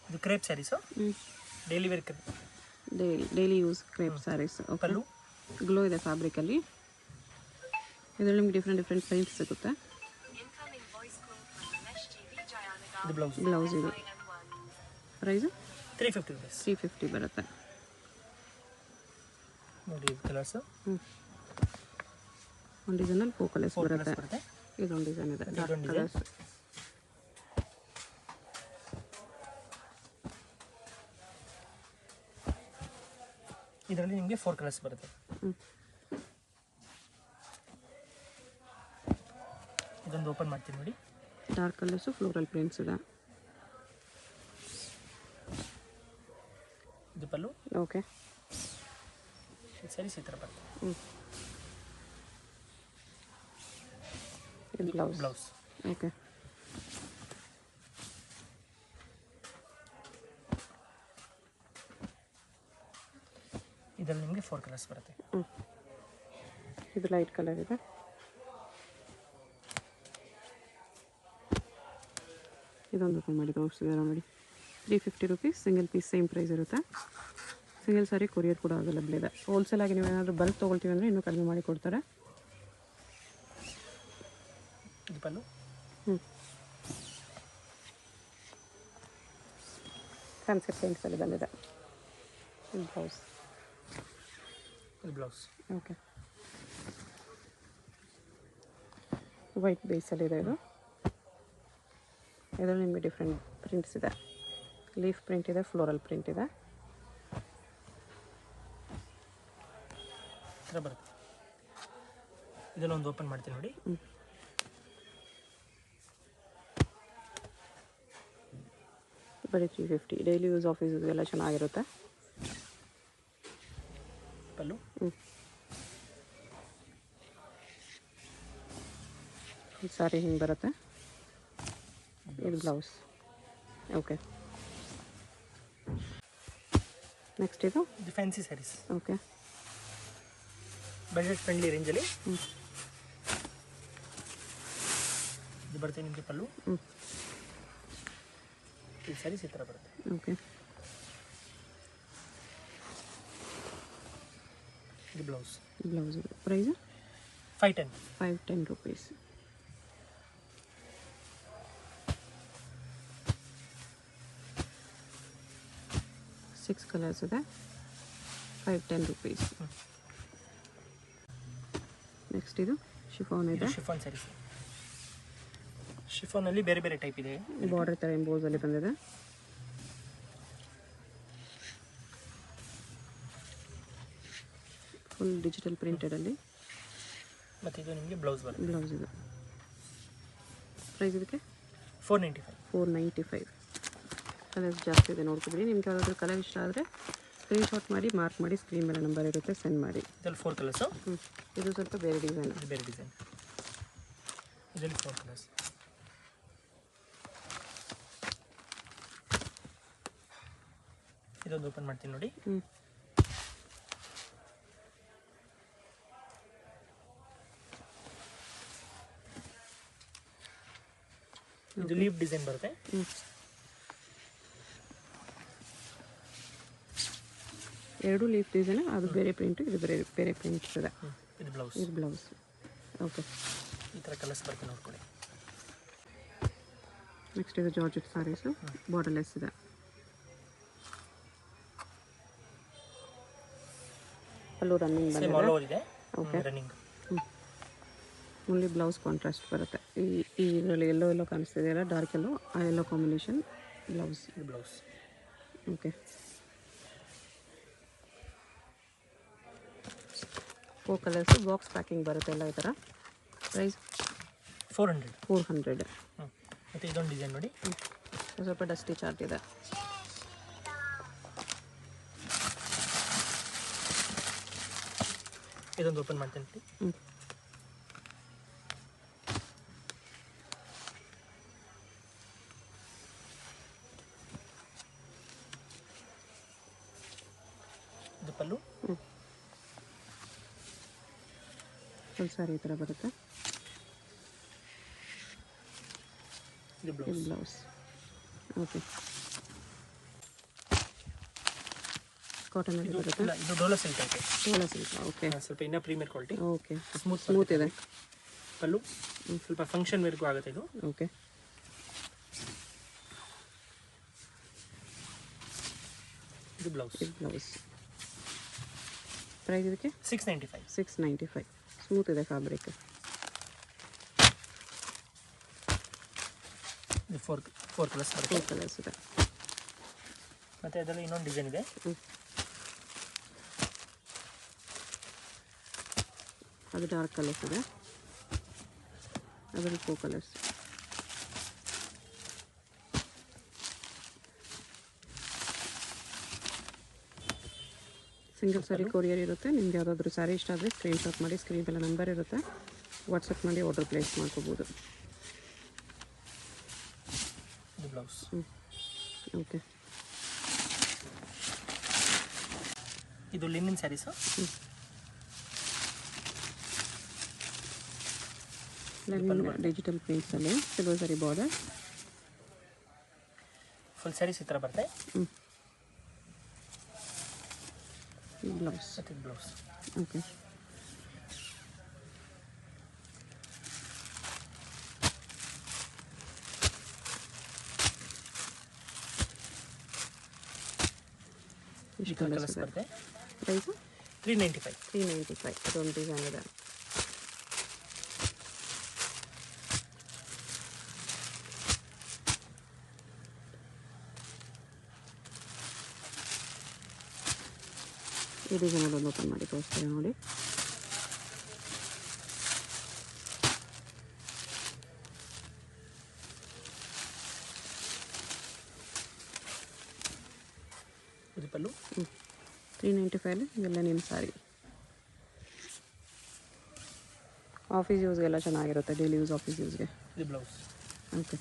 ಇದು crepe sarees, daily wear crepe, daily use crepe sarees. Pallu glow ಇದೆ ಫ್ಯಾಬ್ರಿಕಲ್ಲಿ. ಇದರಲ್ಲಿ ನಿಮ್ಗೆ ಡಿಫ್ರೆಂಟ್ ಪ್ರಿಂಟ್ಸ್ ಸಿಗುತ್ತೆ. ಇದು ಬ್ಲೌಸ್ ಇದು ಪ್ರೈಸು 350 rupees. 350 ಬರುತ್ತೆ ನೋಡಿ. ಕಲರ್ಸ್ ಒಂದು ಡಿಸೈನಲ್ಲಿ 4 ಕಲರ್ಸ್ ಬರುತ್ತೆ. ಬರುತ್ತೆ. ಇದೊಂದು ಡಿಸೈನ್ ಇದೆ, ಇದೊಂದು ಕಲರ್ಸ್. ಇದರಲ್ಲಿ ನಿಮಗೆ 4 ಕಲರ್ಸ್ ಬರುತ್ತೆ. ಇದೊಂದು ಓಪನ್ ಮಾಡ್ತೀನಿ ನೋಡಿ. ಡಾರ್ಕ್ ಕಲರ್ಸು ಫ್ಲೋರಲ್ ಪ್ರಿಂಟ್ಸ್ ಇದೆ. ಇದು ಪಲ್ಲು. ಓಕೆ. ಸ್ಯಾರೀಸ್ ಈ ಥರ ಬರುತ್ತೆ. ಇದು ಬ್ಲೌಸ್. ಓಕೆ. ಇದರಲ್ಲಿ ನಿಮಗೆ 4 ಕಲರ್ಸ್ ಬರುತ್ತೆ. ಇದು ಲೈಟ್ ಕಲರ್ ಇದೆ. ಇದೊಂದು ಓಪನ್ ಮಾಡಿ ತೋರಿಸ್ತಿದ್ದಾರೆ ನೋಡಿ. 350 rupees, single piece same price ಇರುತ್ತೆ. ಸಿಂಗಲ್ ಸಾರಿ ಕೊರಿಯರ್ ಕೂಡ ಅವೈಲೇಬಲ್ ಇದೆ. ಹೋಲ್ಸೇಲ್ ಆಗಿ ನೀವು ಏನಾದರೂ ಬಲ್ಕ್ ತೊಗೊಳ್ತೀವಿ ಅಂದರೆ ಇನ್ನೂ ಕಡಿಮೆ ಮಾಡಿ ಕೊಡ್ತಾರೆ. ಇದು ಪಲ್ಲು. ಫ್ಯಾನ್ಸಿ ಪ್ರಿಂಟ್ಸಲ್ಲಿ ಬಂದಿದೆ. ಇದು ಬ್ಲೌಸ್. ಇದು ಬ್ಲೌಸ್. ಓಕೆ. ವೈಟ್ ಬೇಸಲ್ಲಿ ಇದೆ ಇದು. ಇದರಲ್ಲಿ ನಿಮಗೆ ಡಿಫ್ರೆಂಟ್ ಪ್ರಿಂಟ್ಸ್ ಇದೆ. ಲೀಫ್ ಪ್ರಿಂಟ್ ಇದೆ, ಫ್ಲೋರಲ್ ಪ್ರಿಂಟ್ ಇದೆ. ಬರುತ್ತೆ. ಇದೆಲ್ಲ ಒಂದು ಓಪನ್ ಮಾಡ್ತೀನಿ ನೋಡಿ. ಬರೀ 350. ಡೈಲಿ ಯೂಸ್ ಆಫೀಸ್ ಎಲ್ಲ ಚೆನ್ನಾಗಿರುತ್ತೆ. ಪಲ್ಲು. ಈ ಸಾರಿ ಹಿಂಗೆ ಬರುತ್ತೆ. ಇದು ಬ್ಲೌಸ್. ಓಕೆ. ನೆಕ್ಸ್ಟ್ ಇದು fancy saris. Okay. Budget friendly ರೇಂಜಲ್ಲಿ ಇದು ಬರುತ್ತೆ ನಿಮಗೆ ಪಲ್ಲು. ಈ ಸ್ಯಾರೀಸ್ ಈ ಥರ ಬರುತ್ತೆ. ಓಕೆ. ಇದು blouse. Blouse price 510 rupees. Six colours ಇದೆ. 510 rupees. ನೆಕ್ಸ್ಟ್ ಇದು ಶಿಫಾನ್ ಇದೆ. ಶಿಫಾನ್ ಸ್ಯಾರೀಸ್. ಶಿಫಾನಲ್ಲಿ ಬೇರೆ ಬೇರೆ ಟೈಪ್ ಇದೆ. ಬಾರ್ಡರ್ ಥರ ಎಂಬೋಸಲ್ಲಿ ಬಂದಿದೆ. ಫುಲ್ ಡಿಜಿಟಲ್ ಪ್ರಿಂಟೆಡಲ್ಲಿ. ಮತ್ತು ಇದು ನಿಮಗೆ ಬ್ಲೌಸ್ ಬರುತ್ತೆ. ಬ್ಲೌಸ್ ಇದು. ಪ್ರೈಸ್ ಇದಕ್ಕೆ 495. ಕಲರ್ಸ್ ಜಾಸ್ತಿ ಇದೆ, ನೋಡ್ಕೊಬಿಡಿ. ನಿಮ್ಗೆ ಯಾವುದಾದ್ರೂ ಕಲರ್ ಇಷ್ಟ ಆದರೆ ಸ್ಕ್ರೀನ್ಶಾಟ್ ಮಾಡಿ ಮಾರ್ಕ್ ಮಾಡಿ, ಸ್ಕ್ರೀನ್ ಮೇಲೆ ನಂಬರ್ ಇರುತ್ತೆ, ಸೆಂಡ್ ಮಾಡಿ. ಇದರಲ್ಲಿ 4 ಕಲರ್ಸು. ಇದು ಸ್ವಲ್ಪ ಬೇರೆ ಡಿಸೈನ್. ಇದು ಬೇರೆ ಡಿಸೈನ್. ಇದರಲ್ಲಿ 4 ಕಲರ್ಸ್. ಇದೊಂದು ಓಪನ್ ಮಾಡ್ತೀನಿ ನೋಡಿ. ಇದು ಲೀಫ್ ಡಿಸೈನ್ ಬರುತ್ತೆ. ಎರಡು ಲೀಫ್ ಡಿಸೈನ್, ಅದು ಬೇರೆ ಪ್ರಿಂಟು, ಇದು ಬೇರೆ ಪ್ರಿಂಟ್ ಇದೆ. ಇದು ಬ್ಲೌಸ್. ಇದು ಬ್ಲೌಸ್. ಓಕೆ. ಈ ಥರ ಕಲರ್ಸ್ ಬರುತ್ತೆ, ನೋಡ್ಕೊಳ್ಳಿ. ನೆಕ್ಸ್ಟ್ ಇದು ಜಾರ್ಜೆಟ್ ಸಾರೀಸು, ಬಾರ್ಡರ್ಲೆಸ್ ಇದೆ. ಅಲ್ಲೂ ರನ್ನಿಂಗ್ ಬಂದಿದೆ. Okay. Running. Only blouse contrast ಬರುತ್ತೆ. ಈ ಇದರಲ್ಲಿ ಎಲ್ಲೋ ಕಾಣಿಸ್ತಿದೆಯಲ್ಲ, ಡಾರ್ಕ್ ಎಲ್ಲೋ, ಆ yellow combination blouse. Blouse. Okay. 4 colours, box packing ಬರುತ್ತೆ ಎಲ್ಲ ಈ ಥರ. ಪ್ರೈಸ್ 400. ಮತ್ತು ಇದೊಂದು ಡಿಸೈನ್ ನೋಡಿ. ಸ್ವಲ್ಪ ಡಸ್ಟಿ ಚಾರ್ಟ್ ಇದೆ. ಇದೊಂದು ಓಪನ್ ಮಾಡ್ತೀನಿ. ಇದು ಪಲ್ಲು. ಫುಲ್ ಸಾರಿ ಈ ಥರ ಬರುತ್ತೆ. ಇದು ಬ್ಲೌಸ್. ಓಕೆ. ಕಾಟನಲ್ಲಿ ಬರುತ್ತೆ. ಇಲ್ಲ, ಇದು Dolo silk type. Dolo silk. Okay. ಸ್ವಲ್ಪ ಇನ್ನೂ ಪ್ರೀಮಿಯರ್ ಕ್ವಾಲಿಟಿ. ಓಕೆ. ಸ್ಮೂತ್ ಇದೆ. ಪಲ್ಲು ಸ್ವಲ್ಪ ಫಂಕ್ಷನ್ ವೇರ್ಗೂ ಆಗುತ್ತೆ ಇದು. ಓಕೆ. ಇದು ಬ್ಲೌಸ್. ಪ್ರೈಸ್ ಇದಕ್ಕೆ 695. 695. ಸ್ಮೂತ್ ಇದೆ ಫ್ಯಾಬ್ರಿಕ್. ಇದು ಫೋರ್ ಕಲರ್ಸ್ ಬರುತ್ತೆ. 4 ಕಲರ್ಸ್ ಇದೆ. ಮತ್ತು ಅದರಲ್ಲಿ ಇನ್ನೊಂದು ಡಿಸೈನ್ ಇದೆ. ಅದು ಡಾರ್ಕ್ ಕಲರ್ಸ್ ಇದೆ. ಅದರಲ್ಲಿ 4 ಕಲರ್ಸ್. ಸಿಂಗಲ್ ಸಾರಿ ಕೊರಿಯರ್ ಇರುತ್ತೆ. ನಿಮ್ಗೆ ಯಾವುದಾದ್ರೂ ಸ್ಯಾರಿ ಇಷ್ಟ ಆದರೆ ಸ್ಕ್ರೀನ್ಶಾಟ್ ಮಾಡಿ, ಸ್ಕ್ರೀನ್ ಮೇಲೆ ನಂಬರ್ ಇರುತ್ತೆ, ವಾಟ್ಸಪ್ ಮಾಡಿ ಆರ್ಡರ್ ಪ್ಲೇಸ್ ಮಾಡ್ಕೋಬೋದು. ಇದು ಬ್ಲೌಸ್. ಓಕೆ. ಇದು ಲಿನಿನ್ ಸ್ಯಾರೀಸು. ಡಿಜಿಟಲ್ ಪ್ರಿಂಟ್ಸಲ್ಲಿ ಸಿಲ್ವರ್ ಸಾರಿ ಬಾರ್ಡರ್. ಫುಲ್ ಸ್ಯಾರೀಸ್ ಈ ಥರ ಬರುತ್ತೆ. ಬ್ಲೌಸ್. ಬ್ಲೌಸ್. ಓಕೆ. ಇಷ್ಟು ಕಲರ್ಸ್ ಬರುತ್ತೆ. ಪ್ರೈಸು 395. 395. ಅದೊಂದು ಡಿಸೈನ್ ಇದೆ. ಈ ಡಿಸೈನ್ ಅದೊಂದು ಓಪನ್ ಮಾಡಿ ತೋರಿಸ್ತಾರೆ ನೋಡಿ. ಇದು ಪಲ್ಲು. 395 ಇವೆಲ್ಲ ನಿಮ್ಮ ಸಾರಿ. ಆಫೀಸ್ ಯೂಸ್ಗೆಲ್ಲ ಚೆನ್ನಾಗಿರುತ್ತೆ, ಡೈಲಿ ಯೂಸ್ ಆಫೀಸ್ ಯೂಸ್ಗೆ. ಇದು ಬ್ಲೌಸ್. ಓಕೆ.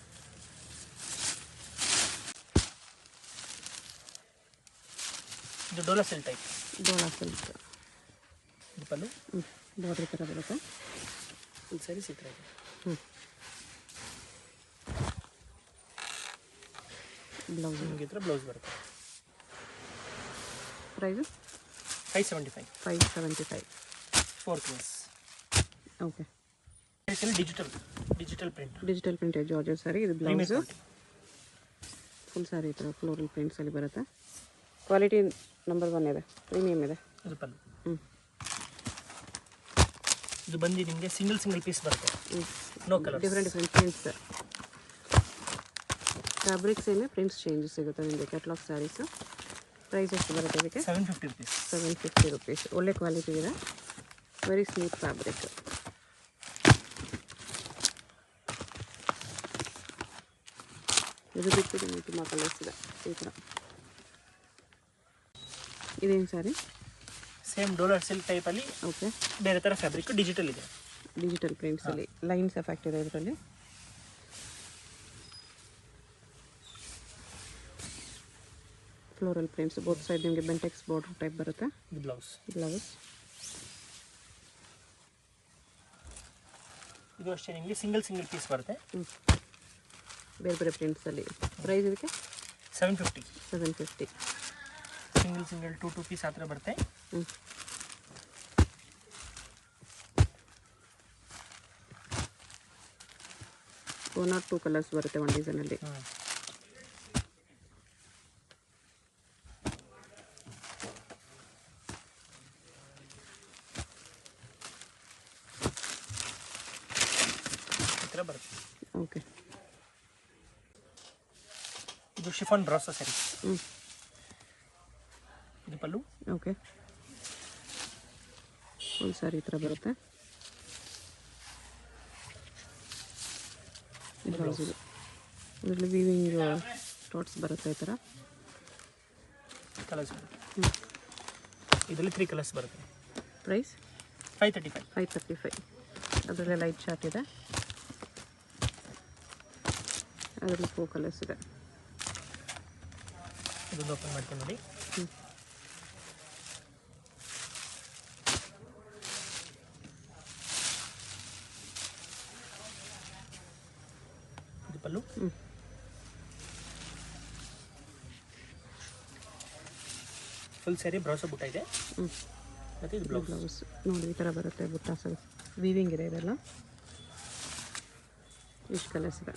ಇದು Dhola silk type. Dhola silk. ಇದು ಪಲ್ಲು. ಬಾರ್ಡರ್ ಥರ ಬರುತ್ತೆ. ಫುಲ್ ಸ್ಯಾರಿ ಈ ಥರ ಇದೆ. ಬ್ಲೌಸ್. ನಿಮಗೆ ಈ ಥರ ಬ್ಲೌಸ್ ಬರುತ್ತೆ. ಪ್ರೈಸು 575. 575. 4 ಕಲರ್ಸ್. Okay. Digital print. Digital printed georgette sari. ಇದು ಬ್ಲೌಸು. ಫುಲ್ ಸ್ಯಾರಿ ಈ ಥರ ಫ್ಲೋರಲ್ ಪ್ರಿಂಟ್ಸಲ್ಲಿ ಬರುತ್ತೆ. ಕ್ವಾಲಿಟಿ ನಂಬರ್ 1 ಇದೆ, ಪ್ರೀಮಿಯಮ್ ಇದೆ. ಇದು ಪಲ್ಲು. ಇದು ಬಂದು ನಿಮಗೆ ಸಿಂಗಲ್ ಪೀಸ್ ಬರುತ್ತೆ. No colour. Different prints. Fabric ಸೇಮೇ, ಪ್ರಿಂಟ್ಸ್ ಚೇಂಜಸ್ ಸಿಗುತ್ತೆ ನಿಮಗೆ. ಕ್ಯಾಟ್ಲಾಗ್ ಸ್ಯಾರೀಸು. ಪ್ರೈಸ್ ಎಷ್ಟು ಬರುತ್ತೆ ಇದಕ್ಕೆ? 750 rupees. 750 rupees. ಒಳ್ಳೆ ಕ್ವಾಲಿಟಿ ಇದೆ. Very smooth fabric. ಇದು ಬಿಟ್ಟು ನಿಮಗೆ ತುಂಬ ಕಲರ್ಸ್ ಇದೆ ಈ ಥರ. ಇದೇನು ಸಾರಿ? ಸೇಮ್ ಡೋಲರ್ ಸಿಲ್ಕ್ ಟೈಪಲ್ಲಿ. ಓಕೆ. ಬೇರೆ ಥರ ಫ್ಯಾಬ್ರಿಕ್ ಡಿಜಿಟಲ್ ಇದೆ. ಡಿಜಿಟಲ್ ಪ್ರಿಂಟ್ಸಲ್ಲಿ ಲೈನ್ಸ್ ಎಫೆಕ್ಟ್ ಇದೆ ಇದರಲ್ಲಿ. ಫ್ಲೋರಲ್ ಪ್ರಿಂಟ್ಸ್ ಬೋತ್ ಸೈಡ್ ನಿಮಗೆ ಬೆಂಟೆಕ್ಸ್ ಬಾರ್ಡರ್ ಟೈಪ್ ಬರುತ್ತೆ. ಇದು ಬ್ಲೌಸ್. ಇದು ಅಷ್ಟೇ ನಿಮಗೆ ಸಿಂಗಲ್ ಪೀಸ್ ಬರುತ್ತೆ. ಬೇರೆ ಬೇರೆ ಪ್ರಿಂಟ್ಸಲ್ಲಿ. ಪ್ರೈಸ್ ಇದಕ್ಕೆ 750. 750. ಸಿಂಗಲ್ 2 ಪೀಸ್ ಆ ಥರ ಬರುತ್ತೆ. 1 or 2 ಕಲರ್ಸ್ ಬರುತ್ತೆ ಒಂದು ಡಿಸೈನಲ್ಲಿ. ಬರುತ್ತೆ. ಓಕೆ. ಇದು ಶಿಫಾನ್ ಬ್ರಾಸೋ ಸ್ಯಾರಿ. ಇದು ಪಲ್ಲು. ಓಕೆ. ಫುಲ್ ಸ್ಯಾರಿ ಈ ಥರ ಬರುತ್ತೆ. ಬ್ಲೌಸ್ ಇದು. ಇದರಲ್ಲಿ ವೀವಿಂಗ್ ಡಾಟ್ಸ್ ಬರುತ್ತೆ ಈ ಥರ. ಕಲರ್ಸ್ ಇದರಲ್ಲಿ 3 ಕಲರ್ಸ್ ಬರುತ್ತೆ. ಪ್ರೈಸ್ 535. 535. ಅದರಲ್ಲಿ ಲೈಟ್ ಶಾರ್ಟ್ ಇದೆ. ಅದರಲ್ಲಿ 4 ಕಲರ್ಸ್ ಇದೆ. ಇದೊಂದು ಓಪನ್ ಮಾಡ್ಕೊಂಡು ನೋಡಿ. ಇದು ಪಲ್ಲು. ಫುಲ್ ಸ್ಯಾರಿ ಬ್ರೌಸೋ ಬುಟ್ಟ ಇದೆ. ಮತ್ತು ಇದು ಬ್ಲೌಸ್. ನೋಡಿ ಈ ಥರ ಬರುತ್ತೆ ಬುಟ್ಟ ಸರ್. ವೀವಿಂಗ್ ಇದೆ ಇದೆಲ್ಲ. ಇಷ್ಟು ಕಲರ್ಸ್ ಇದೆ.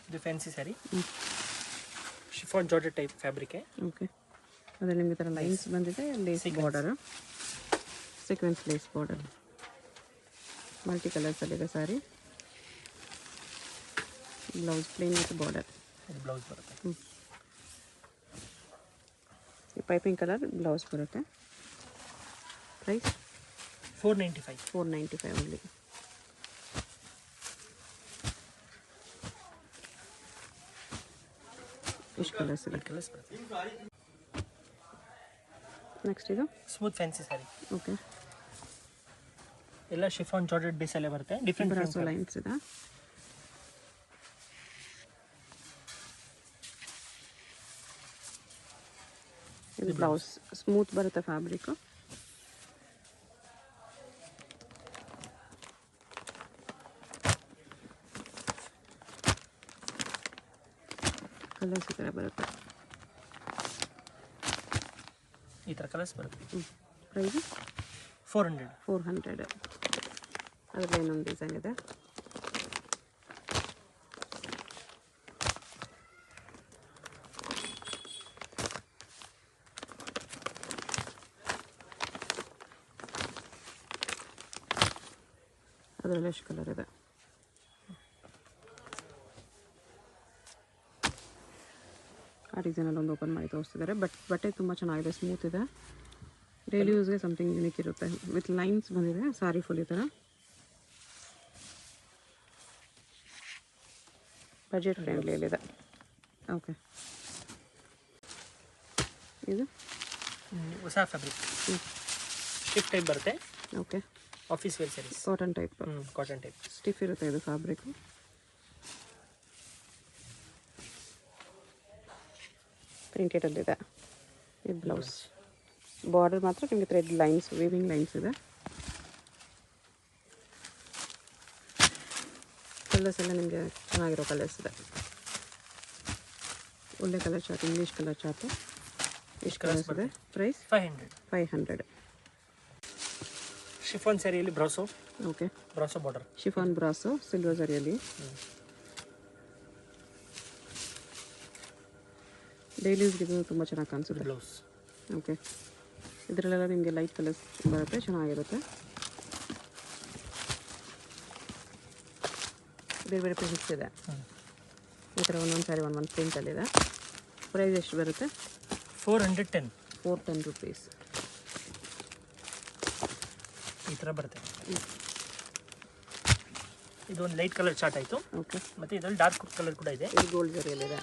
ಇದು fancy sari, chiffon georgette type fabric. Okay, ಅದ್ರಲ್ಲಿ ನಿಮಗೆ ಈ ಥರ ಲೈನ್ಸ್ ಬಂದಿದೆ, lace border, sequence lace border, multi ಕಲರ್ಸಲ್ಲಿದೆ sari. Blouse plain with border. ಇದು ಬ್ಲೌಸ್ ಬರುತ್ತೆ. ಈ ಪೈಪಿಂಗ್ ಕಲರ್ ಬ್ಲೌಸ್ ಬರುತ್ತೆ. ಪ್ರೈಸ್ $495. $495 ಓನ್ಲಿ. ಇಷ್ಟು ಕಲರ್ಸ್ ಇದೆ. ಕಲರ್ಸ್ ಬರುತ್ತೆ. ನೆಕ್ಸ್ಟ್ ಇದು ಸ್ಮೂತ್ ಫ್ಯಾನ್ಸಿ ಸ್ಯಾರಿ. ಓಕೆ, ಎಲ್ಲ ಶಿಫಾನ್ ಜಾರ್ಜೆಟ್ ಬೇಸಲ್ಲೇ ಬರುತ್ತೆ. ಡಿಫ್ರೆಂಟ್ ಬ್ರಾಸೋ ಲೈನ್ಸ್ ಇದೆ. ಇದು ಬ್ಲೌಸ್ ಸ್ಮೂತ್ ಬರುತ್ತೆ ಫ್ಯಾಬ್ರಿಕ್. ಕಲರ್ಸ್ ಈ ಥರ ಬರುತ್ತೆ. ಈ ಥರ ಕಲರ್ಸ್ ಬರುತ್ತೆ. ಪ್ರೈಸ್ $400. ಅದರಲ್ಲಿ ಇನ್ನೊಂದು ಡಿಸೈನ್ ಇದೆ. ಅದರಲ್ಲಿ ಎಷ್ಟು ಕಲರ್ ಇದೆ. ಆ ಡಿಸೈನಲ್ಲಿ ಒಂದು ಓಪನ್ ಮಾಡಿ ತೋರಿಸ್ತಿದ್ದಾರೆ. ಬಟ್ಟೆ ತುಂಬ ಚೆನ್ನಾಗಿದೆ, ಸ್ಮೂತ್ ಇದೆ. ಡೈಲಿ ಯೂಸ್ಗೆ ಸಮಥಿಂಗ್ ಯೂನಿಕ್ ಇರುತ್ತೆ. ವಿತ್ ಲೈನ್ಸ್ ಬಂದಿದೆ. ಸಾರಿ ಫುಲ್ ಈ ಥರ. ಬಜೆಟ್ ಫ್ರೆಂಡ್ಲಿಯಲ್ಲಿದೆ. ಓಕೆ, ಇದು ಹೊಸ ಫ್ಯಾಬ್ರಿಕ್ ಸ್ಟಿಫ್ ಟೈಪ್ ಬರುತ್ತೆ. Okay, office wear sarees. Cotton type. Cotton type stiff ಇರುತ್ತೆ ಇದು ಫ್ಯಾಬ್ರಿಕ್. ಪ್ರಿಂಟೆಡಲ್ಲಿದೆ. ಇದು ಬ್ಲೌಸ್. ಬಾರ್ಡರ್ ಮಾತ್ರ ನಿಮಗೆ ಥ್ರೆಡ್ ಲೈನ್ಸ್, ವೀವಿಂಗ್ ಲೈನ್ಸ್ ಇದೆ. ಕಲರ್ಸ್ ಎಲ್ಲ ನಿಮಗೆ ಚೆನ್ನಾಗಿರೋ ಕಲರ್ಸ್ ಇದೆ. ಒಳ್ಳೆ colour chart, English colour chart. ಎಷ್ಟು ಕಲರ್ಸ್ ಇದೆ. ಪ್ರೈಸ್ $500. ಶಿಫಾನ್ ಸ್ಯಾರಿಯಲ್ಲಿ brasso. Okay, brasso border. Chiffon brasso silver ಜರಿಯಲ್ಲಿ. ಡೈಲಿ ಯೂಸ್ಗೆ ಇದು ತುಂಬ ಚೆನ್ನಾಗಿ ಕಾಣಿಸುತ್ತೆ. ಬ್ಲೌಸ್. ಓಕೆ, ಇದರಲ್ಲೆಲ್ಲ ನಿಮಗೆ ಲೈಟ್ ಕಲರ್ಸ್ ಬರುತ್ತೆ, ಚೆನ್ನಾಗಿರುತ್ತೆ. ಬೇರೆ ಬೇರೆ ಪ್ರಿಂಟ್ಸ್ ಇದೆ. ಈ ಥರ ಒಂದೊಂದು ಸ್ಯಾರಿ ಒಂದೊಂದು ಪ್ರಿಂಟಲ್ಲಿದೆ. ಪ್ರೈಸ್ ಎಷ್ಟು ಬರುತ್ತೆ. $410. ಈ ಥರ ಬರುತ್ತೆ. ಇದು ಒಂದು ಲೈಟ್ ಕಲರ್ ಚಾರ್ಟ್ ಆಯಿತು. ಓಕೆ, ಮತ್ತು ಇದರಲ್ಲಿ ಡಾರ್ಕ್ ಕಲರ್ ಕೂಡ ಇದೆ. ಇದು ಗೋಲ್ಡ್ ಜರಿಯಲ್ಲಿದೆ.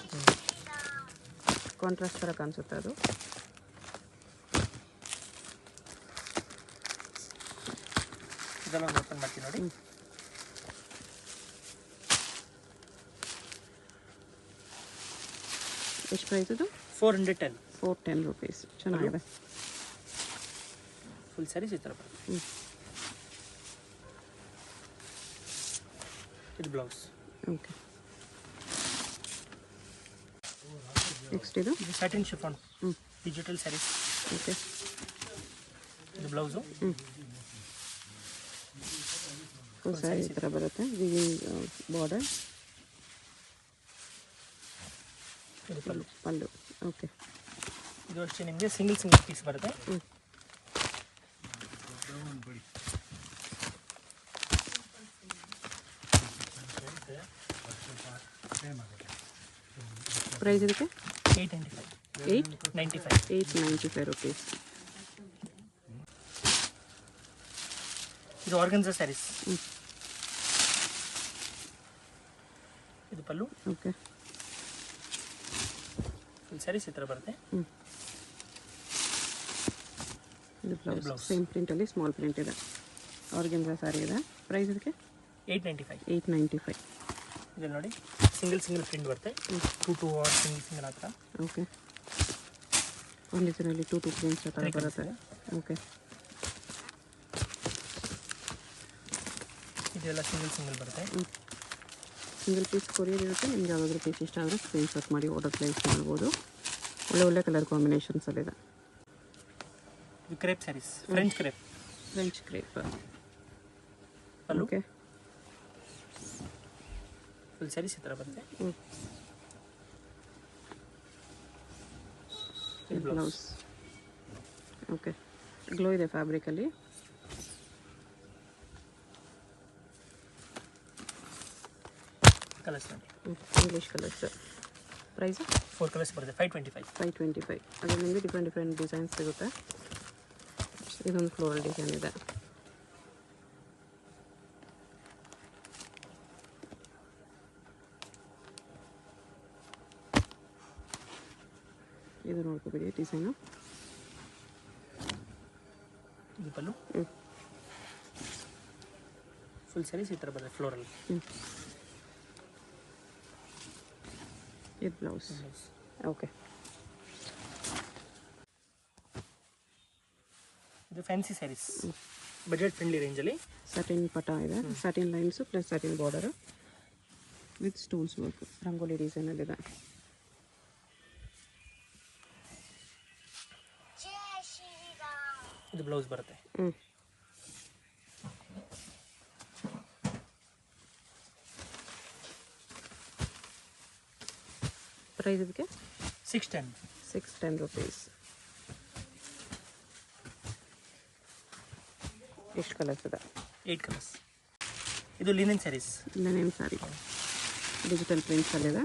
ಕಾಂಟ್ರಾಸ್ಟ್ ಥರ ಕಾಣಿಸುತ್ತೆ ಅದು. ಇದೆಲ್ಲ ಓಪನ್ ಮಾಡ್ತೀನಿ ನೋಡಿ. ಎಷ್ಟು ಪ್ರೈಸ್ ಇದು. $410. ಚೆನ್ನಾಗಿದೆ. ಫುಲ್ ಸ್ಯಾರೀಸ್ ಈ ಥರ ಬರುತ್ತೆ. ಇದು ಬ್ಲೌಸ್. ಓಕೆ, ನೆಕ್ಸ್ಟ್ ಇದು satin chiffon digital saris. Okay, ಇದು ಬ್ಲೌಸು. ಫುಲ್ ಸ್ಯಾರಿ ಈ ಥರ ಬರುತ್ತೆ. Weaving border. ಇದು ಪಲ್ಲು. ಓಕೆ, ಇದು ಅಷ್ಟೇ ನಿಮಗೆ ಸಿಂಗಲ್ ಪೀಸ್ ಬರುತ್ತೆ. ಪ್ರೈಸ್ ಇದಕ್ಕೆ $895 rupees. ಇದು ಆರ್ಗನ್ಸಾ ಸ್ಯಾರೀಸ್. ಇದು ಪಲ್ಲು. ಓಕೆ, ಫುಲ್ ಸ್ಯಾರೀಸ್ ಈ ಥರ ಬರುತ್ತೆ. ಇದು ಬ್ಲೌಸ್. ಸೇಮ್ ಪ್ರಿಂಟಲ್ಲಿ ಸ್ಮಾಲ್ ಪ್ರಿಂಟ್ ಇದೆ. ಆರ್ಗನ್ಸಾ ಸ್ಯಾರಿ ಇದೆ. ಪ್ರೈಸ್ ಇದಕ್ಕೆ $895. ಇದನ್ನು ನೋಡಿ, ಸಿಂಗಲ್ ಪ್ರಿಂಟ್ ಬರುತ್ತೆ. 2 ಆರ್ ಸಿಂಗಲ್ ಆ ಥರ. ಓಕೆ, ಒಂದು ಡಿಸೈನಲ್ಲಿ 2 ಪ್ರಿಂಟ್ಸ್ ಆ ಥರ ಬರುತ್ತೆ. ಓಕೆ, ಇದೆಲ್ಲ ಸಿಂಗಲ್ ಬರುತ್ತೆ. ಸಿಂಗಲ್ ಪೀಸ್ ಕೊರಿಯರ್ ಇರುತ್ತೆ. ನಿಮ್ಗೆ ಯಾವುದಾದ್ರೂ ಪೀಸ್ ಇಷ್ಟ ಆದರೆ ಸ್ಕ್ರೀನ್ಶಾಟ್ ಮಾಡಿ ಆರ್ಡರ್ ಪ್ಲೇಸ್ ಮಾಡ್ಬೋದು. ಒಳ್ಳೆ ಒಳ್ಳೆ ಕಲರ್ ಕಾಂಬಿನೇಷನ್ಸ್ ಅಲ್ಲಿದೆ. ಇದು crepe saris, French crepe. Okay, full saris ಈ ಥರ ಬರುತ್ತೆ. ಬ್ಲೌಸ್. ಓಕೆ, ಗ್ಲೋ ಇದೆ ಫ್ಯಾಬ್ರಿಕಲ್ಲಿ. ಕಲರ್ಸ್ ನೋಡಿ, ಇಂಗ್ಲೀಷ್ ಕಲರ್ಸ್. ಪ್ರೈಸ್ 4 ಕಲರ್ಸ್ ಬರುತ್ತೆ. 525. ಅದೇ ನಿಮಗೆ ಡಿಫ್ರೆಂಟ್ ಡಿಸೈನ್ಸ್ ಸಿಗುತ್ತೆ. ಇದೊಂದು ಫ್ಲೋರಲ್ ಡಿಸೈನ್ ಇದೆ. ಇದು ನೋಡ್ಕೋಬೇಡಿ ಡಿಸೈನು. ಇದು ಪಲ್ಲು. ಫುಲ್ ಸ್ಯಾರೀಸ್ ಈ ಥರ ಬರುತ್ತೆ ಫ್ಲೋರಲ್. ಇದು ಬ್ಲೌಸ್. ಓಕೆ, ಇದು ಫ್ಯಾನ್ಸಿ ಸ್ಯಾರೀಸ್, ಬಜೆಟ್ ಫ್ರೆಂಡ್ಲಿ ರೇಂಜಲ್ಲಿ. ಸಟಿನ್ ಪಟ ಇದೆ, satin lines plus satin border with stones work, rangoli ಡಿಸೈನಲ್ಲಿದೆ. ಇದು ಬ್ಲೌಸ್ ಬರುತ್ತೆ. ಪ್ರೈಸ್ ಇದಕ್ಕೆ 610 rupees. ಎಷ್ಟು ಕಲರ್ಸ್ ಇದೆ? 8 ಕಲರ್ಸ್. ಇದು linen saris. Linen sari digital prints ಅಲ್ಲಿದೆ.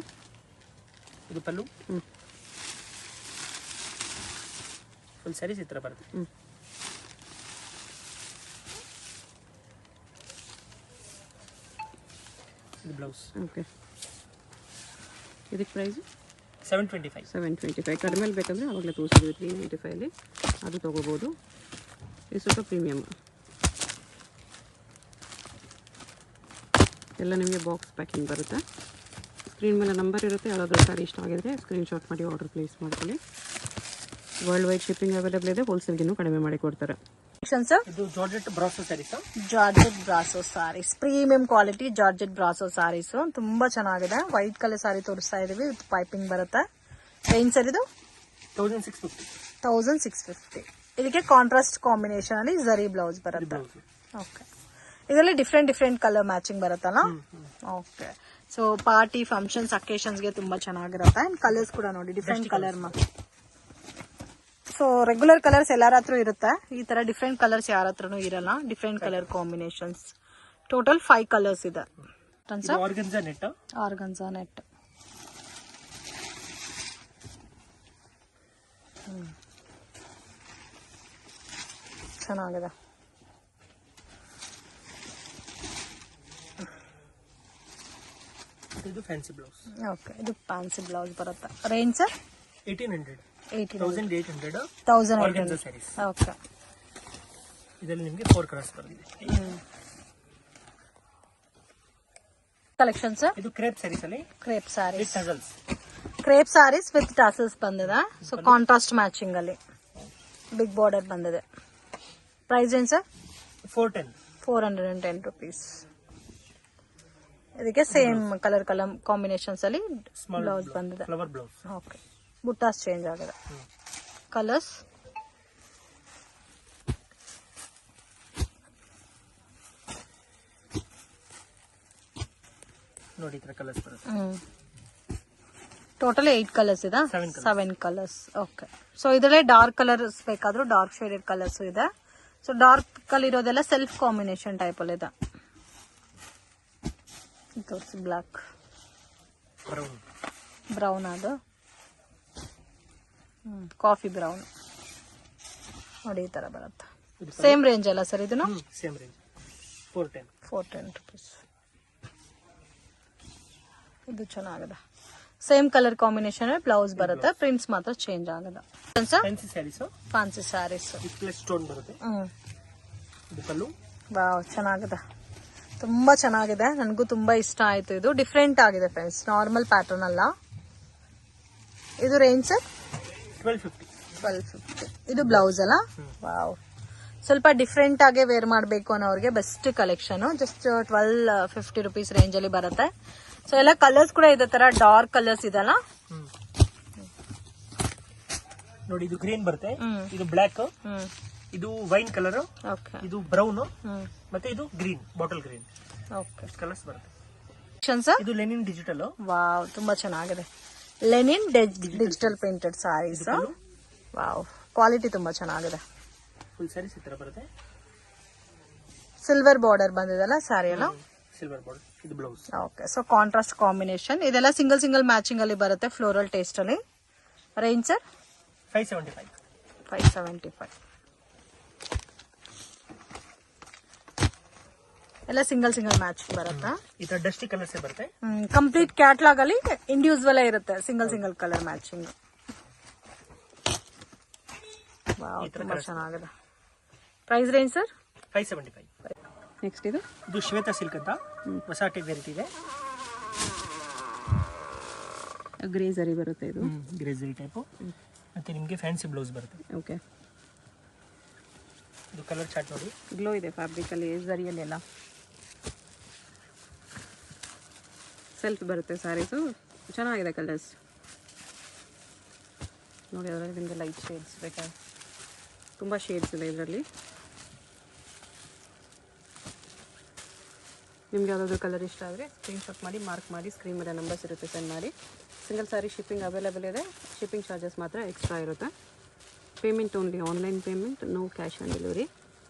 ಇದು ಪಲ್ಲು. ಫುಲ್ ಸ್ಯಾರೀಸ್ ಈ ಥರ ಬರುತ್ತೆ. ಇದು ಬ್ಲೌಸ್. ಓಕೆ, ಇದಕ್ಕೆ ಪ್ರೈಸ್ 725. ಕಡಿಮೆ ಬೇಕಂದರೆ ಆವಾಗಲೇ ತೋರಿಸಿದ್ವಿ 395 ಅದು ತೊಗೋಬೋದು. ಇದು ಸ್ವಲ್ಪ ಪ್ರೀಮಿಯಮ್. ಎಲ್ಲ ನಿಮಗೆ ಬಾಕ್ಸ್ ಪ್ಯಾಕಿಂಗ್ ಬರುತ್ತೆ. ಸ್ಕ್ರೀನ್ ಮೇಲೆ ನಂಬರ್ ಇರುತ್ತೆ. ಯಾವುದಾದ್ರೂ ಸ್ಯಾರಿ ಇಷ್ಟ ಆಗಿದ್ರೆ ಸ್ಕ್ರೀನ್ಶಾಟ್ ಮಾಡಿ ಆರ್ಡರ್ ಪ್ಲೇಸ್ ಮಾಡ್ಕೊಳ್ಳಿ. ವರ್ಲ್ಡ್ ವೈಡ್ ಶಿಪ್ಪಿಂಗ್ ಅವೈಲೇಬಲ್ ಇದೆ. ಹೋಲ್ಸೇಲ್ಗಿನ್ನೂ ಕಡಿಮೆ ಮಾಡಿ ಕೊಡ್ತಾರೆ. ಇದು georgette brasso saris. Georgette brasso saris, premium quality georgette brasso saris ತುಂಬಾ ಚೆನ್ನಾಗಿದೆ. ವೈಟ್ ಕಲರ್ ಸ್ಯಾರಿ ತೋರಿಸ್ತಾ ಇದೀವಿ ವಿತ್ ಪೈಪಿಂಗ್ ಬರುತ್ತೆ. ರೇಂಜ್ ಸರ್ ಇದು 1650. ಇದಕ್ಕೆ ಕಾಂಟ್ರಾಸ್ಟ್ ಕಾಂಬಿನೇಷನ್ ಅಲ್ಲಿ ಝರಿ ಬ್ಲೌಸ್ ಬರುತ್ತೆ. ಓಕೆ, ಇದರಲ್ಲಿ ಡಿಫ್ರೆಂಟ್ ಕಲರ್ ಮ್ಯಾಚಿಂಗ್ ಬರುತ್ತಲ್ಲ. ಓಕೆ, ಸೊ ಪಾರ್ಟಿ ಫಂಕ್ಷನ್ಸ್ ಅಕೇಶನ್ಸ್ಗೆ ತುಂಬಾ ಚೆನ್ನಾಗಿರುತ್ತೆ. ಅಂಡ್ ಕಲರ್ಸ್ ಕೂಡ ನೋಡಿ different colour. So regular colours ಎಲ್ಲರ ಹತ್ರ ಇರುತ್ತೆ. ಈ ತರ ಡಿಫ್ರೆಂಟ್ ಕಲರ್ಸ್ ಯಾರ ಹತ್ರನೂ ಇರಲ್ಲ. Different colour combinations. Total 5 colours ಇದೆ. Organza net. ಚೆನ್ನಾಗಿದೆ. ಇದು ಫ್ಯಾನ್ಸಿ ಬ್ಲೌಸ್. ಓಕೆ, ಇದು ಫ್ಯಾನ್ಸಿ ಬ್ಲೌಸ್ ಬರುತ್ತೆ. Range sir 1800. 1800 ಸ್ಯಾರೀಸ್. ಓಕೆ, ಇದರಲ್ಲಿ ನಿಮಗೆ 4 ಕಲರ್ಸ್ ಬರುತ್ತೆ. ಕಲೆಕ್ಷನ್ ಸರ್ ಇದು ಕ್ರೇಪ್ ಸ್ಯಾರೀಸ್ ಅಲ್ಲಿ crepe sarees. Tassels. Crepe sarees with tassels ಬಂದಿದೆ. ಸೊ ಕಾಂಟ್ರಾಸ್ಟ್ ಮ್ಯಾಚಿಂಗ್ ಅಲ್ಲಿ ಬಿಗ್ ಬಾರ್ಡರ್ ಬಂದಿದೆ. ಪ್ರೈಸ್ ಏನು ಸರ್? 410 rupees. ಇದಕ್ಕೆ ಸೇಮ್ ಕಲರ್ ಕಾಂಬಿನೇಷನ್ಸ್ ಅಲ್ಲಿ ಬ್ಲೌಸ್ ಬಂದಿದೆ. Flower blouse. ಓಕೆ, ಬುಟ್ಟಾಸ್ ಚೇಂಜ್ ಆಗಿದೆ. ಕಲರ್ಸ್ ನೋಡಿ, ಈ ತರ ಕಲರ್ಸ್ ಬರುತ್ತೆ. ಟೋಟಲ್ 8 ಕಲರ್ಸ್ ಇದೆ. 7 ಕಲರ್ಸ್. ಓಕೆ, ಸೊ ಇದರಲ್ಲೇ ಡಾರ್ಕ್ ಕಲರ್ಸ್ ಬೇಕಾದ್ರೂ ಡಾರ್ಕ್ ಶೇಡೆಡ್ ಕಲರ್ಸ್ ಇದೆ. ಸೊ ಡಾರ್ಕ್ ಕಲರ್ ಇರೋದೆಲ್ಲ ಸೆಲ್ಫ್ ಕಾಂಬಿನೇಷನ್ ಟೈಪ್ ಅಲ್ಲಿ ಇದೆ. ಬ್ಲಾಕ್, ಬ್ರೌನ್, ಅದು ಕಾಫಿ ಬ್ರೌನ್ ನೋಡಿ, ಈ ತರ ಬರುತ್ತೆ. ಸೇಮ್ ರೇಂಜ್ ಅಲ್ಲ ಸರ್ ಇದನ್ನು? Same range 410 rupees. ಇದು ಚೆನ್ನಾಗಿದೆ. ಸೇಮ್ ಕಲರ್ ಕಾಂಬಿನೇಷನ್ ಬ್ಲೌಸ್ ಬರುತ್ತೆ. ಪ್ರಿಂಟ್ಸ್ ಮಾತ್ರ ಚೇಂಜ್ ಆಗಿದೆ. ಫ್ಯಾನ್ಸಿ ಸ್ಯಾರೀಸ್ ಪ್ಲಸ್ ಸ್ಟೋನ್ ಬರುತ್ತೆ. ಇದು ಪಲ್ಲು. ವಾವ್, ಚೆನ್ನಾಗಿದೆ. ತುಂಬಾ ಚೆನ್ನಾಗಿದೆ. ನನಗೂ ತುಂಬಾ ಇಷ್ಟ ಆಯ್ತು. ಇದು ಡಿಫ್ರೆಂಟ್ ಆಗಿದೆ ಫ್ರೆಂಡ್ಸ್, ನಾರ್ಮಲ್ ಪ್ಯಾಟರ್ನ್ ಅಲ್ಲ. ಇದು ರೇಂಜ್ ಸರ್ 1250. ಇದು ಬ್ಲೌಸ್ ಅಲ್ಲ? ವಾವ್, ಸ್ವಲ್ಪ ಡಿಫ್ರೆಂಟ್ ಆಗಿ ವೇರ್ ಮಾಡಬೇಕು ಅನ್ನೋರಿಗೆ best collection. Just 1250 rupees range ಅಲ್ಲಿ ಬರುತ್ತೆ. ಸೊ ಎಲ್ಲ ಕಲರ್ಸ್ ಕೂಡ ಇದೇ ತರ ಡಾರ್ಕ್ ಕಲರ್ಸ್ ಇದೆಲ್ಲ. ನೋಡಿ ಇದು ಗ್ರೀನ್ ಬರುತ್ತೆ, ಇದು ಬ್ಲಾಕ್, ಇದು ವೈನ್ ಕಲರ್, ಓಕೆ ಇದು ಬ್ರೌನ್, ಮತ್ತೆ ಇದು green, bottle green. Okay colours ಬರುತ್ತೆ. ಸರ್ ಇದು ಲೆನಿನ್ ಡಿಜಿಟಲ್. ವಾವ್, ತುಂಬಾ ಚೆನ್ನಾಗಿದೆ. Linen digital printed saris. Wow, quality ತುಂಬಾ ಚೆನ್ನಾಗಿದೆ. ಫುಲ್ ಸ್ಯಾರೀಸ್ ಈ ತರ ಬರುತ್ತೆ. ಸಿಲ್ವರ್ ಬಾರ್ಡರ್ ಬಂದಿದೆಲ್ಲ ಸ್ಯಾರಿ ಎಲ್ಲ. ಸಿಲ್ವರ್ ಬಾರ್ಡರ್, ಇದು blouse. Okay, so contrast combination. ಇದೆಲ್ಲ ಸಿಂಗಲ್ ಸಿಂಗಲ್ ಮ್ಯಾಚಿಂಗ್ ಅಲ್ಲಿ ಬರುತ್ತೆ, ಫ್ಲೋರಲ್ ಟೇಸ್ಟ್ ಅಲ್ಲಿ. Range sir 575. 575. ಎಲ್ಲ ಸಿಂಗಲ್ ಸಿಂಗಲ್ ಮ್ಯಾಚ್ ಬರುತ್ತಾ? ಈ ತರ ಡಸ್ಟಿ ಕಲರ್ಸ್ ಬರುತ್ತೆ. ಕಂಪ್ಲೀಟ್ ಕ್ಯಾಟ್ಲಾಗ್ ಅಲ್ಲಿ ಇಂಡಿವಿಜುವಲ್ ಇರುತ್ತೆ, single single colour matching. Wow, ತುಂಬಾ ಚೆನ್ನಾಗಿದೆ. Price range sir 575. ನೆಕ್ಸ್ಟ್ ಇದು ಶ್ವೇತಾ ಸಿಲ್ಕ್ ಅಂತ ಹೊಸ ಟೈಪ್ ವೆರೈಟಿ ಇದೆ. ಗ್ರೇ ಜರಿ ಬರುತ್ತೆ ಇದು. ಗ್ರೇಜರಿ ಟೈಪ್. ಮತ್ತೆ ನಿಮಗೆ ಫ್ಯಾನ್ಸಿ ಬ್ಲೌಸ್ ಬರುತ್ತೆ. ಓಕೆ, ಇದು ಕಲರ್ ಚಾರ್ಟ್ ನೋಡಿ. ಗ್ಲೋ ಇದೆ ಫ್ಯಾಬ್ರಿಕ್ ಅಲ್ಲಿ, ಜರಿಯಲ್ಲಿ ಎಲ್ಲ ಸೆಲ್ಫ್ ಬರುತ್ತೆ ಸ್ಯಾರೀಸು. ಚೆನ್ನಾಗಿದೆ ಕಲರ್ಸ್ ನೋಡಿ. ಅದರಲ್ಲಿ ನಿಮಗೆ ಲೈಟ್ ಶೇಡ್ಸ್ ಬೇಕಾದ್ರೆ ತುಂಬ ಶೇಡ್ಸ್ ಇದೆ ಇದರಲ್ಲಿ. ನಿಮ್ಗೆ ಯಾವುದಾದ್ರು ಕಲರ್ ಇಷ್ಟ ಆದರೆ ಸ್ಕ್ರೀನ್ಶಾಟ್ ಮಾಡಿ, ಮಾರ್ಕ್ ಮಾಡಿ, ಸ್ಕ್ರೀನ್ ಮೇಲೆ ನಂಬರ್ಸ್ ಇರುತ್ತೆ, ಸೆಂಡ್ ಮಾಡಿ. ಸಿಂಗಲ್ ಸ್ಯಾರಿ ಶಿಪ್ಪಿಂಗ್ ಅವೈಲೇಬಲ್ ಇದೆ. ಶಿಪ್ಪಿಂಗ್ ಚಾರ್ಜಸ್ ಮಾತ್ರ ಎಕ್ಸ್ಟ್ರಾ ಇರುತ್ತೆ. Payment only online payment, no cash on delivery.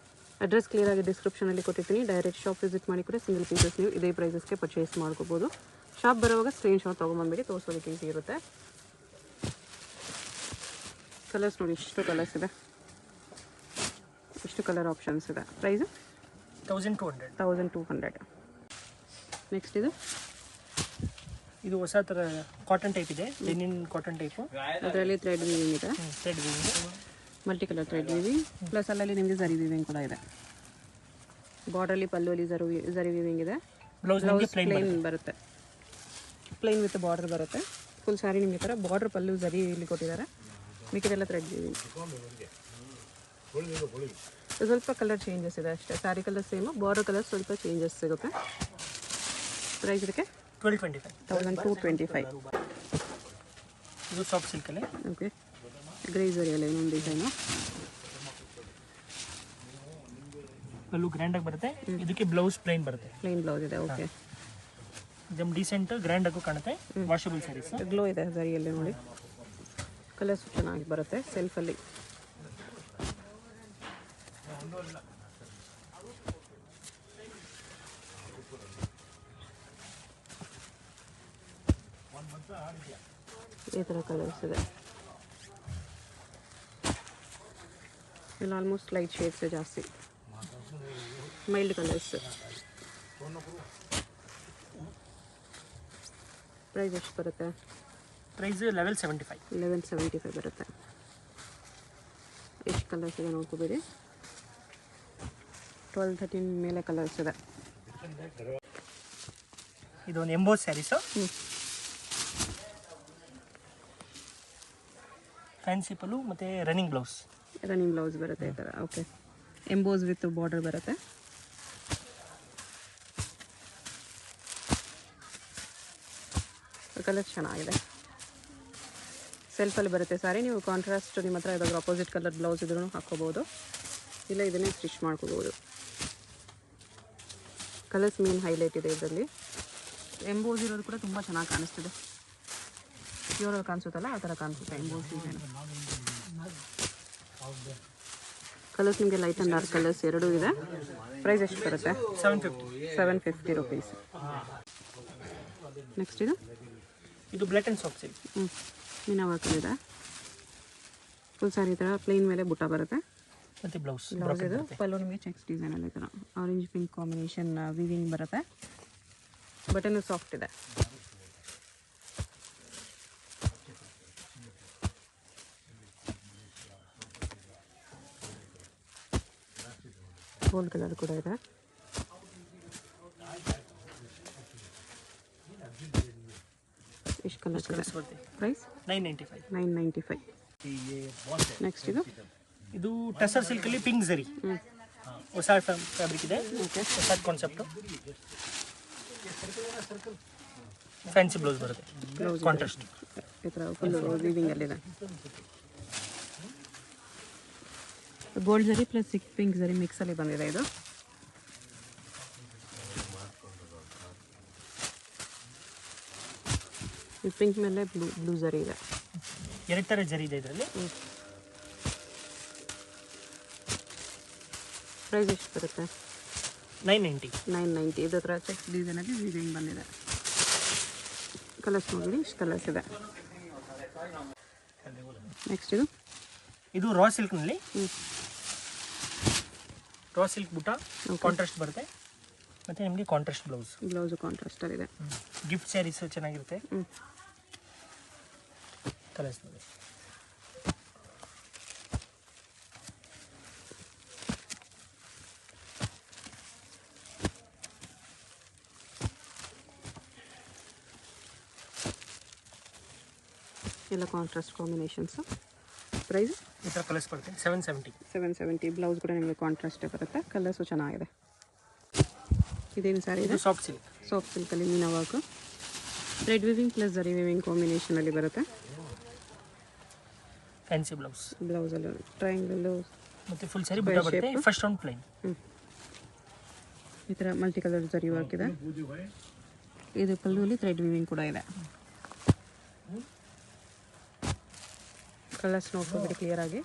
Address ಕ್ಲಿಯರಾಗಿ ಡಿಸ್ಕ್ರಿಪ್ಷನಲ್ಲಿ ಕೊಟ್ಟಿರ್ತೀನಿ. ಡೈರೆಕ್ಟ್ ಶಾಪ್ ವಿಸಿಟ್ ಮಾಡಿ ಕೂಡ ಸಿಂಗಲ್ ಪೀಸಸ್ ನೀವು ಇದೇ ಪ್ರೈಸಸ್ಗೆ ಪರ್ಚೇಸ್ ಮಾಡ್ಕೋಬೋದು. ಶಾಪ್ ಬರುವಾಗ ಸ್ಕ್ರೀನ್ಶಾಟ್ ತೊಗೊಂಬಂದ್ಬಿಡಿ, ತೋರಿಸೋದಕ್ಕೆ ಈಸಿ ಇರುತ್ತೆ. ಕಲರ್ಸ್ ನೋಡಿ, ಇಷ್ಟು ಕಲರ್ಸ್ ಇದೆ, ಇಷ್ಟು ಕಲರ್ ಆಪ್ಷನ್ಸ್ ಇದೆ. ಪ್ರೈಸು 1200. ನೆಕ್ಸ್ಟ್ ಇದು ಹೊಸ ತರ ಕಾಟನ್ ಟೈಪ್ ಇದೆ, ಲೆನಿನ್ ಕಾಟನ್ ಟೈಪ್. ಅದರಲ್ಲಿ ಥ್ರೆಡ್ ವೀವಿಂಗ್ ಇದೆ, thread weaving, multi colour thread weaving, plus ಅಲ್ಲಲ್ಲಿ ನಿಮಗೆ ಜರಿ ವೀವಿಂಗ್ ಕೂಡ ಇದೆ. ಬಾರ್ಡರ್ಲಿ ಪಲ್ಲುವಲ್ಲಿ ಜರಿ ವೀವಿಂಗ್ ಇದೆ. ಬ್ಲೌಸ್ ಪ್ಲೇನ್ ಬರುತ್ತೆ, ಪ್ಲೇನ್ ವಿತ್ ಬಾರ್ಡರ್ ಬರುತ್ತೆ. ಫುಲ್ ಸ್ಯಾರಿ ನಿಮಗೆ ಥರ ಬಾರ್ಡರ್ ಪಲ್ಲು ಜರಿ ಇಲ್ಲಿ ಕೊಟ್ಟಿದ್ದಾರೆ. ಮಿಕ್ಕಿದೆಲ್ಲ ಥ್ರೆಡ್ ವೀವಿಂಗ್. ಸ್ವಲ್ಪ ಕಲರ್ ಚೇಂಜಸ್ ಇದೆ ಅಷ್ಟೇ. Sari colour same, border colour ಸ್ವಲ್ಪ ಚೇಂಜಸ್ ಸಿಗುತ್ತೆ. ಪ್ರೈಸ್ ಇದಕ್ಕೆ 1225. ಇದು ಸಾಫ್ಟ್ ಸಿಲ್ಕ್ ಅಲ್ಲಿ. ಓಕೆ, ಗ್ರೇ ಜರಿಯಲ್ಲಿ ಇನ್ನೊಂದು ಡಿಸೈನು. ಪಲ್ಲು ಗ್ರ್ಯಾಂಡ್ ಆಗಿ ಬರುತ್ತೆ. ಇದಕ್ಕೆ ಬ್ಲೌಸ್ ಪ್ಲೇನ್ ಬರುತ್ತೆ. ಪ್ಲೇನ್ ಬ್ಲೌಸ್ ಇದೆ. ಓಕೆ, ಇದಮ್ ಡೀಸೆಂಟ್ ಗ್ರ್ಯಾಂಡ್ ಆಗಿ ಕಾಣುತ್ತೆ. ವಾಷಬಲ್ ಸ್ಯಾರೀಸ್. ಗ್ಲೋ ಇದೆ ಜರಿಯಲ್ಲಿ ನೋಡಿ. ಕಲರ್ಸ್ ಚೆನ್ನಾಗಿ ಬರುತ್ತೆ ಸೆಲ್ಫಲ್ಲಿ. ಈ ಥರ ಕಲರ್ಸ್ ಇದೆ. ಇಲ್ಲಿ ಆಲ್ಮೋಸ್ಟ್ ಲೈಟ್ ಶೇಡ್ಸ್ ಜಾಸ್ತಿ, ಮೈಲ್ಡ್ ಕಲರ್ಸ್. ಪ್ರೈಸ್ ಎಷ್ಟು ಬರುತ್ತೆ? ಪ್ರೈಸ್ 1175 ಬರುತ್ತೆ. ಎಷ್ಟು ಕಲರ್ಸ್ ಇದೆ ನೋಡ್ಕೋಬೇಡಿ. 12-13 ಮೇಲೆ ಕಲರ್ಸ್ ಇದೆ. ಇದೊಂದು ಎಂಬೋಸ್ ಸ್ಯಾರೀಸ್. ಫ್ಯಾನ್ಸಿ ಪಲ್ಲು ಮತ್ತೆ ರನ್ನಿಂಗ್ ಬ್ಲೌಸ್ ಬರುತ್ತೆ ಈ ಥರ. ಓಕೆ, ಎಂಬೋಸ್ ವಿತ್ ಬಾರ್ಡರ್ ಬರುತ್ತೆ. ಕಲರ್ ಚೆನ್ನಾಗಿದೆ. ಸೆಲ್ಫಲ್ಲಿ ಬರುತ್ತೆ ಸಾರಿ. ನೀವು ಕಾಂಟ್ರಾಸ್ಟ್ ನಿಮ್ಮ ಹತ್ರ ಯಾವುದಾದ್ರೂ ಅಪೋಸಿಟ್ ಕಲರ್ ಬ್ಲೌಸ್ ಇದ್ರೂ ಹಾಕ್ಕೋಬೋದು, ಇಲ್ಲ ಇದನ್ನೇ ಸ್ಟಿಚ್ ಮಾಡ್ಕೋಬೋದು. ಕಲರ್ಸ್ ಮೇನ್ ಹೈಲೈಟ್ ಇದೆ ಇದರಲ್ಲಿ. ಎಂಬೋಸ್ ಇರೋದು ಕೂಡ ತುಂಬ ಚೆನ್ನಾಗಿ ಕಾಣಿಸ್ತಿದೆ. ಪ್ಯೂರಲ್ಲಿ ಕಾಣಿಸುತ್ತಲ್ಲ ಆ ಥರ ಕಾಣಿಸುತ್ತೆ ಎಂಬೋಸ್ ಡಿಸೈನ್. ಕಲರ್ಸ್ ನಿಮಗೆ ಲೈಟ್ ಆ್ಯಂಡ್ ಡಾರ್ಕ್ ಕಲರ್ಸ್ ಎರಡೂ ಇದೆ. ಪ್ರೈಸ್ ಎಷ್ಟು ಬರುತ್ತೆ? 750 ರುಪೀಸ್. ನೆಕ್ಸ್ಟ್ ಇದು black and soft silk. Meena work ಇದೆ. ಫುಲ್ ಸಾರಿ ಥರ ಪ್ಲೇನ್ ಮೇಲೆ ಬುಟ್ಟ ಬರುತ್ತೆ. ಮತ್ತು ಬ್ಲೌಸ್ ಇದು ಪಲ್ಲು ನಿಮಗೆ ಚೆಕ್ಸ್ ಡಿಸೈನಲ್ಲಿ ಥರ ಆರೆಂಜ್ ಪಿಂಕ್ ಕಾಂಬಿನೇಷನ್ ವಿವಿಂಗ್ ಬರುತ್ತೆ. ಬಟನು ಸಾಫ್ಟ್ ಇದೆ. ಗೋಲ್ಡ್ ಕಲರ್ ಕೂಡ ಇದೆ. ಇಷ್ಟು ಕಲರ್ಸ್ ಇದೆ. ಪ್ರೈಸ್ 995. ನೆಕ್ಸ್ಟ್ ಇದು ಟಸರ್ ಸಿಲ್ಕ್ ಅಲ್ಲಿ ಪಿಂಕ್ ಜರಿ ಹೊಸ ಫ್ಯಾಬ್ರಿಕ್ ಇದೆ. ಹೊಸ ಕಾನ್ಸೆಪ್ಟ್. ಫ್ಯಾನ್ಸಿ ಬ್ಲೌಸ್ ಬರುತ್ತೆ. ಕಾಂಟ್ರಾಸ್ಟ್ ಈ ಥರ ಫುಲ್ ವೀವಿಂಗ್ ಅಲ್ಲಿದೆ. ಗೋಲ್ಡ್ ಜರಿ ಪ್ಲಸ್ ಪಿಂಕ್ ಜರಿ ಮಿಕ್ಸಲ್ಲಿ ಬಂದಿದೆ ಇದು. ಈ ಪಿಂಕ್ ಮೇಲೆ ಬ್ಲೂ ಜರಿ ಇದೆ. 2 ಥರ ಜರಿ ಇದೆ ಇದರಲ್ಲಿ. ಪ್ರೈಸ್ ಎಷ್ಟು ಬರುತ್ತೆ? 990. 990. ಇದ್ರ ಹತ್ರ ಚೆಕ್ ಡಿಸೈನಲ್ಲಿ ವೀವಿಂಗ್ ಬಂದಿದೆ. ಕಲರ್ಸ್ ನೋಡಿ, ಇಷ್ಟು ಕಲರ್ಸ್ ಇದೆ. ನೆಕ್ಸ್ಟ್ ಇದು ರಾ ಸಿಲ್ಕ್ನಲ್ಲಿ ರಾ ಸಿಲ್ಕ್ ಬುಟ್ಟ ಕಾಂಟ್ರಾಸ್ಟ್ ಬರುತ್ತೆ. ಮತ್ತು ನಿಮಗೆ ಕಾಂಟ್ರಾಸ್ಟ್ ಬ್ಲೌಸು ಕಾಂಟ್ರಾಸ್ಟಲ್ಲಿದೆ. ಗಿಫ್ಟ್ ಸ್ಯಾರೀಸು ಚೆನ್ನಾಗಿರುತ್ತೆ. ಕಲರ್ಸ್ ನೋಡಿ. ಎಲ್ಲ ಕಾಂಟ್ರಾಸ್ಟ್ ಕಾಂಬಿನೇಷನ್ಸು. ಪ್ರೈಸ್ ಈ ಥರ ಕಲರ್ಸ್ ಬರುತ್ತೆ 770. 770. ಬ್ಲೌಸ್ ಕೂಡ ನಿಮಗೆ ಕಾಂಟ್ರಾಸ್ಟೇ ಬರುತ್ತೆ. ಕಲರ್ಸು ಚೆನ್ನಾಗಿದೆ. ಇದೇನು ಸ್ಯಾರಿ ಇದೆ? Soft silk. ಸಾಫ್ಟ್ ಸಿಲ್ಕಲ್ಲಿ ಮೀನಾ ವರ್ಕು, ಥ್ರೆಡ್ ವಿವಿಂಗ್ ಪ್ಲಸ್ ಜರಿ ವಿವಿಂಗ್ ಕಾಂಬಿನೇಷನಲ್ಲಿ ಬರುತ್ತೆ. ಫ್ಯಾನ್ಸಿ ಬ್ಲೌಸಲ್ಲಿ ಟ್ರಯಾಂಗಲ್ಲು ಮತ್ತು ಫುಲ್ ಸ್ಯಾರಿ ಬುಟ್ಟ ಬರುತ್ತೆ. First round plain. ಈ ಥರ ಮಲ್ಟಿ ಕಲರ್ ಜರಿ ವರ್ಕ್ ಇದೆ. ಇದು ಪಲ್ಲುವಲ್ಲಿ ಥ್ರೆಡ್ ವಿವಿಂಗ್ ಕೂಡ ಇದೆ. ಕಲರ್ಸ್ ನೋಡ್ಕೊಬಿಡಿ ಕ್ಲಿಯರ್ ಆಗಿ.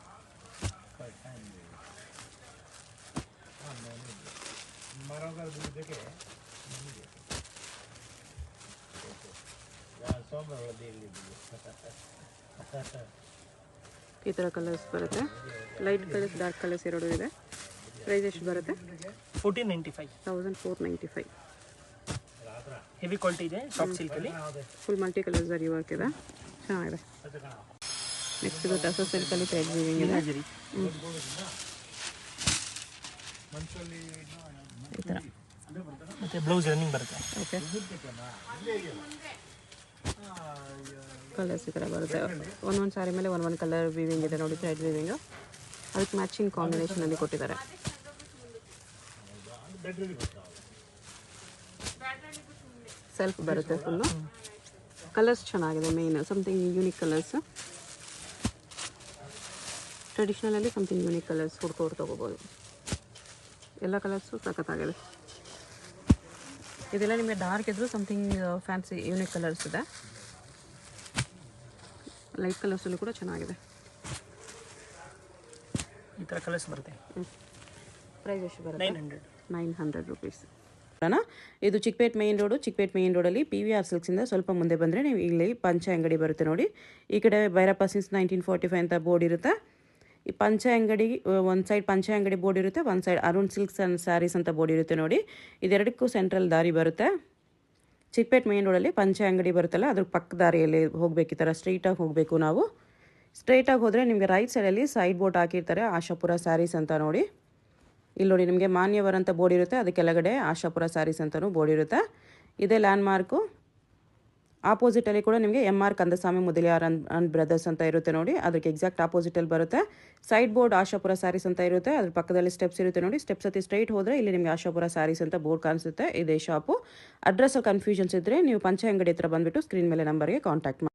ಈ ಥರ ಕಲರ್ಸ್ ಬರುತ್ತೆ. ಲೈಟ್ ಕಲರ್ಸ್, ಡಾರ್ಕ್ ಕಲರ್ಸ್ ಎರಡು ಇದೆ. ಪ್ರೈಸ್ ಎಷ್ಟು ಬರುತ್ತೆ? 1495. 1495. ಹೆವಿ ಕ್ವಾಲಿಟಿ ಇದೆ ಸಾಫ್ಟ್ ಸಿಲ್ಕಲ್ಲಿ. ಫುಲ್ ಮಲ್ಟಿ ಕಲರ್ ಜರಿ ವರ್ಕ್ ಇದೆ, ಚೆನ್ನಾಗಿದೆ. ನೆಕ್ಸ್ಟ್ ಇದು ಟಸರ್ ಸಿಲ್ಕಲ್ಲಿ ಥ್ರೆಡ್ ವಿವಿಂಗ್ ಇದೆ. ಜರಿ ಈ ಥರ ಮತ್ತು ಬ್ಲೌಸ್ ರನ್ನಿಂಗ್ ಬರುತ್ತೆ. ಓಕೆ. ಕಲರ್ಸ್ ಈ ಥರ ಬರುತ್ತೆ. ಒಂದೊಂದು ಸಾರಿ ಮೇಲೆ ಒಂದೊಂದು ಕಲರ್ ವಿವಿಂಗ್ ಇದೆ ನೋಡಿ, ಥ್ರೆಡ್ ವಿವಿಂಗು. ಅದಕ್ಕೆ ಮ್ಯಾಚಿಂಗ್ ಕಾಂಬಿನೇಷನಲ್ಲಿ ಕೊಟ್ಟಿದ್ದಾರೆ. ಸೆಲ್ಫ್ ಬರುತ್ತೆ ಫುಲ್ಲು. ಕಲರ್ಸ್ ಚೆನ್ನಾಗಿದೆ. Main something unique colours. ಟ್ರೆಡಿಷ್ನಲಲ್ಲಿ ಸಮಥಿಂಗ್ ಯೂನಿಕ್ ಕಲರ್ಸ್ ಹುಡ್ಕೋರು ತೊಗೋಬೋದು. ಎಲ್ಲ ಕಲರ್ಸು ಸಖತ್ತಾಗಿದೆ. ಇದೆಲ್ಲ ನಿಮಗೆ ಡಾರ್ಕ್ ಇದ್ದರೂ ಸಮಥಿಂಗ್ ಫ್ಯಾನ್ಸಿ ಯೂನಿಕ್ ಕಲರ್ಸ್ ಇದೆ. ಲೈಟ್ ಕಲರ್ಸಲ್ಲೂ ಕೂಡ ಚೆನ್ನಾಗಿದೆ. ಈ ಥರ ಕಲರ್ಸ್ ಬರುತ್ತೆ. ಪ್ರೈಸ್ ಎಷ್ಟು ಬರುತ್ತೆ? 900 ರುಪೀಸ್. ಇದು Chickpet main road. Chickpet main ರೋಡಲ್ಲಿ PVR ಸಿಲ್ಕ್ಸಿಂದ ಸ್ವಲ್ಪ ಮುಂದೆ ಬಂದರೆ ನೀವು ಇಲ್ಲಿ ಪಂಚೆ ಅಂಗಡಿ ಬರುತ್ತೆ ನೋಡಿ. ಈ ಕಡೆ ಭೈರಪ್ಪ ಸಿನ್ಸ್ 1945 ಅಂತ ಬೋರ್ಡ್ ಇರುತ್ತೆ. ಈ ಪಂಚೆ ಅಂಗಡಿ ಒಂದು ಸೈಡ್ ಪಂಚೆ ಅಂಗಡಿ ಬೋರ್ಡ್ ಇರುತ್ತೆ, ಒಂದು side Arun silks and saris ಅಂತ ಬೋರ್ಡ್ ಇರುತ್ತೆ ನೋಡಿ. ಇದೆರಡಕ್ಕೂ ಸೆಂಟ್ರಲ್ ದಾರಿ ಬರುತ್ತೆ. ಚಿಕ್ಕಪೇಟ್ ಮೇನ್ ರೋಡಲ್ಲಿ ಪಂಚೆ ಅಂಗಡಿ ಬರುತ್ತಲ್ಲ, ಅದ್ರ ಪಕ್ಕ ದಾರಿಯಲ್ಲಿ ಹೋಗಬೇಕು. ಈ ಥರ ಸ್ಟ್ರೈಟಾಗಿ ಹೋಗಬೇಕು ನಾವು. ಸ್ಟ್ರೈಟಾಗಿ ಹೋದರೆ ನಿಮಗೆ ರೈಟ್ ಸೈಡಲ್ಲಿ ಸೈಡ್ ಬೋರ್ಡ್ ಹಾಕಿರ್ತಾರೆ, ಆಶಾಪುರ ಸ್ಯಾರೀಸ್ ಅಂತ ನೋಡಿ. ಇಲ್ಲಿ ನೋಡಿ ನಿಮಗೆ ಮಾನ್ಯವರ್ ಅಂತ ಬೋರ್ಡ್ ಇರುತ್ತೆ, ಅದಕ್ಕೆ ಕೆಳಗಡೆ ಆಶಾಪುರ ಸ್ಯಾರೀಸ್ ಅಂತಲೂ ಬೋರ್ಡ್ ಇರುತ್ತೆ. ಇದೇ ಲ್ಯಾಂಡ್ ಮಾರ್ಕು. ಆಪೋಸಿಟಲ್ಲಿ ಕೂಡ ನಿಮಗೆ MR Kandaswamy Mudaliar and brothers ಅಂತ ಇರುತ್ತೆ ನೋಡಿ, ಅದಕ್ಕೆ ಎಕ್ಸಾಕ್ಟ್ ಆಪೋಸಿಟಲ್ಲಿ ಬರುತ್ತೆ. ಸೈಡ್ ಬೋರ್ಡ್ ಆಶಾಪುರ ಸ್ಯಾರೀಸ್ ಅಂತ ಇರುತ್ತೆ, ಅದ್ರ ಪಕ್ಕದಲ್ಲಿ ಸ್ಟೆಪ್ಸ್ ಇರುತ್ತೆ ನೋಡಿ. ಸ್ಟೆಪ್ಸ್ ಹತ್ತಿ ಸ್ಟ್ರೈಟ್ ಹೋದರೆ ಇಲ್ಲಿ ನಿಮಗೆ ಆಶಾಪುರ ಸ್ಯಾರೀಸ್ ಅಂತ ಬೋರ್ಡ್ ಕಾಣಿಸುತ್ತೆ. ಇದೇ ಶಾಪು. ಅಡ್ರೆಸ್ಸಲ್ಲಿ ಕನ್ಫ್ಯೂಷನ್ಸ್ ಇದ್ದರೆ ನೀವು ಪಂಚೆ ಅಂಗಡಿ ಹತ್ರ ಬಂದುಬಿಟ್ಟು ಸ್ಕ್ರೀನ್ ಮೇಲೆ ನಂಬರ್ಗೆ ಕಾಂಟ್ಯಾಕ್ಟ್ ಮಾಡಿ.